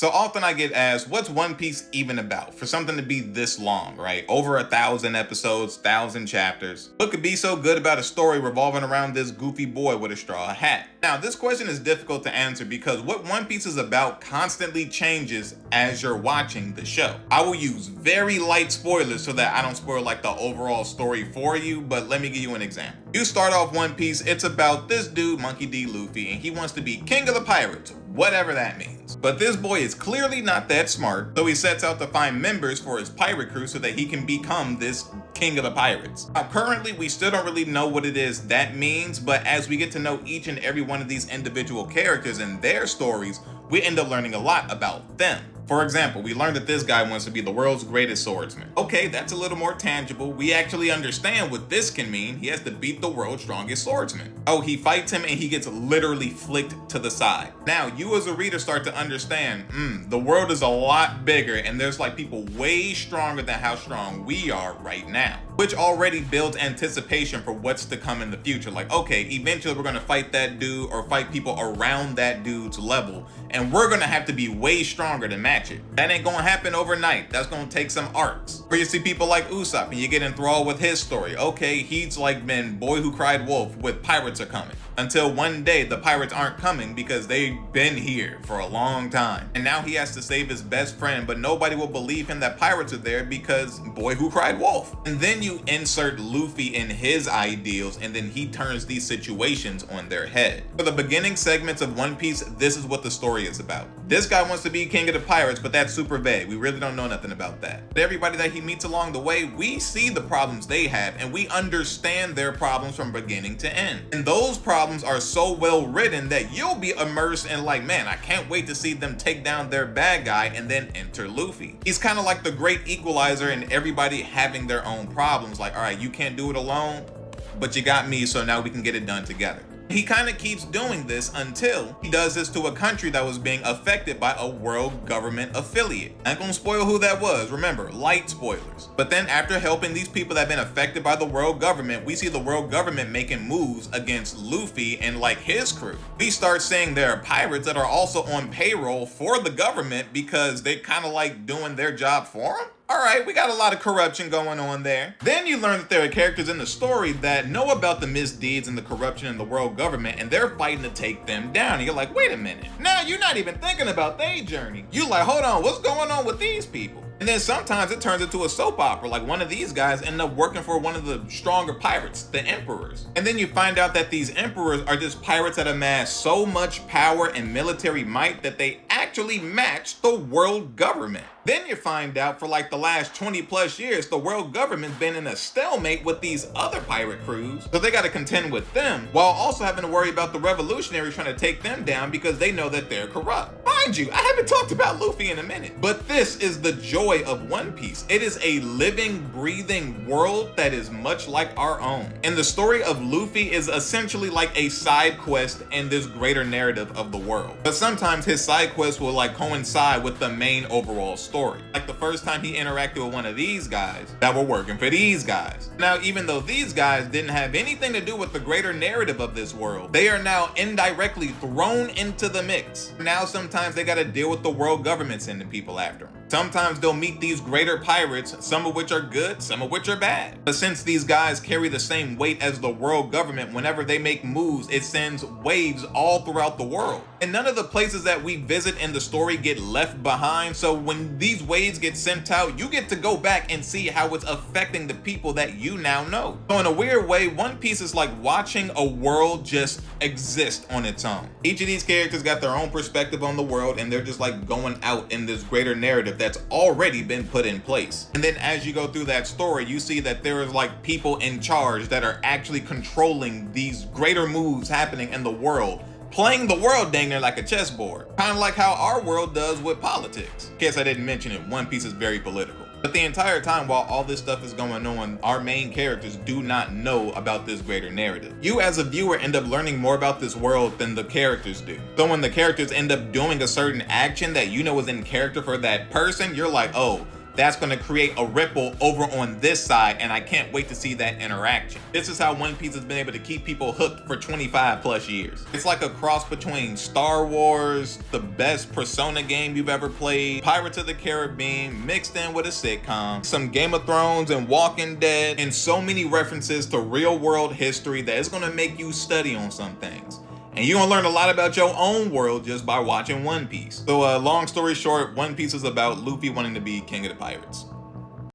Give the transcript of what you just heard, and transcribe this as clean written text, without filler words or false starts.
So often I get asked, what's One Piece even about? For something to be this long, right? Over 1,000 episodes, 1,000 chapters. What could be so good about a story revolving around this goofy boy with a straw hat? Now, this question is difficult to answer because what One Piece is about constantly changes as you're watching the show. I will use very light spoilers so that I don't spoil like the overall story for you, but let me give you an example. You start off One Piece, it's about this dude, Monkey D. Luffy, and he wants to be king of the pirates, whatever that means. But this boy is clearly not that smart, so he sets out to find members for his pirate crew so that he can become this king of the pirates. Now, currently, we still don't really know what it is that means, but as we get to know each and every one of these individual characters and their stories, we end up learning a lot about them. For example, we learned that this guy wants to be the world's greatest swordsman. Okay, that's a little more tangible. We actually understand what this can mean. He has to beat the world's strongest swordsman. Oh, he fights him and he gets literally flicked to the side. Now, you as a reader start to understand, the world is a lot bigger and there's like people way stronger than how strong we are right now, which already builds anticipation for what's to come in the future. Like, okay, eventually we're gonna fight that dude or fight people around that dude's level, and we're gonna have to be way stronger to match it. That ain't gonna happen overnight. That's gonna take some arcs. Where you see people like Usopp and you get enthralled with his story. Okay, he's like been boy who cried wolf with pirates are coming. Until one day the pirates aren't coming because they've been here for a long time. And now he has to save his best friend, but nobody will believe him that pirates are there because boy who cried wolf. And then you insert Luffy in his ideals and then he turns these situations on their head. For the beginning segments of One Piece, this is what the story is about. This guy wants to be king of the pirates, but that's super vague. We really don't know nothing about that. But everybody that he meets along the way, we see the problems they have and we understand their problems from beginning to end. And those problems are so well written that you'll be immersed in like, man, I can't wait to see them take down their bad guy and then enter Luffy. He's kind of like the great equalizer and everybody having their own problems. Like, all right, you can't do it alone, but you got me, so now we can get it done together. He kind of keeps doing this until he does this to a country that was being affected by a world government affiliate. I ain't gonna spoil who that was, remember, light spoilers. But then after helping these people that have been affected by the world government, we see the world government making moves against Luffy and like his crew. We start seeing there are pirates that are also on payroll for the government because they kind of like doing their job for them. All right, we got a lot of corruption going on there. Then you learn that there are characters in the story that know about the misdeeds and the corruption in the world government, and they're fighting to take them down. And you're like, wait a minute. Now you're not even thinking about their journey. You like, hold on, what's going on with these people? And then sometimes it turns into a soap opera, like one of these guys end up working for one of the stronger pirates, the emperors. And then you find out that these emperors are just pirates that amass so much power and military might that they actually match the world government. Then you find out for like the last 20 plus years, the world government's been in a stalemate with these other pirate crews. So they got to contend with them while also having to worry about the revolutionaries trying to take them down because they know that they're corrupt. Mind you, I haven't talked about Luffy in a minute, but this is the joy of One Piece. It is a living, breathing world that is much like our own. And the story of Luffy is essentially like a side quest in this greater narrative of the world. But sometimes his side quests will like coincide with the main overall story. Like the first time he interacted with one of these guys that were working for these guys. Now, even though these guys didn't have anything to do with the greater narrative of this world, they are now indirectly thrown into the mix. Now, sometimes they got to deal with the world government sending people after them. Sometimes they'll meet these greater pirates, some of which are good, some of which are bad. But since these guys carry the same weight as the world government, whenever they make moves, it sends waves all throughout the world. And none of the places that we visit in the story get left behind. So when these waves get sent out, you get to go back and see how it's affecting the people that you now know. So in a weird way, One Piece is like watching a world just exist on its own. Each of these characters got their own perspective on the world, and they're just like going out in this greater narrative that's already been put in place. And then as you go through that story, you see that there is like people in charge that are actually controlling these greater moves happening in the world, playing the world dang near like a chessboard. Kind of like how our world does with politics. In case I didn't mention it, One Piece is very political. But the entire time while all this stuff is going on, our main characters do not know about this greater narrative. You as a viewer end up learning more about this world than the characters do. So when the characters end up doing a certain action that you know is in character for that person, you're like, oh, that's going to create a ripple over on this side, and I can't wait to see that interaction. This is how One Piece has been able to keep people hooked for 25 plus years. It's like a cross between Star Wars, the best Persona game you've ever played, Pirates of the Caribbean, mixed in with a sitcom, some Game of Thrones and Walking Dead, and so many references to real world history that it's going to make you study on some things. And you're gonna learn a lot about your own world just by watching One Piece. So long story short, One Piece is about Luffy wanting to be king of the pirates.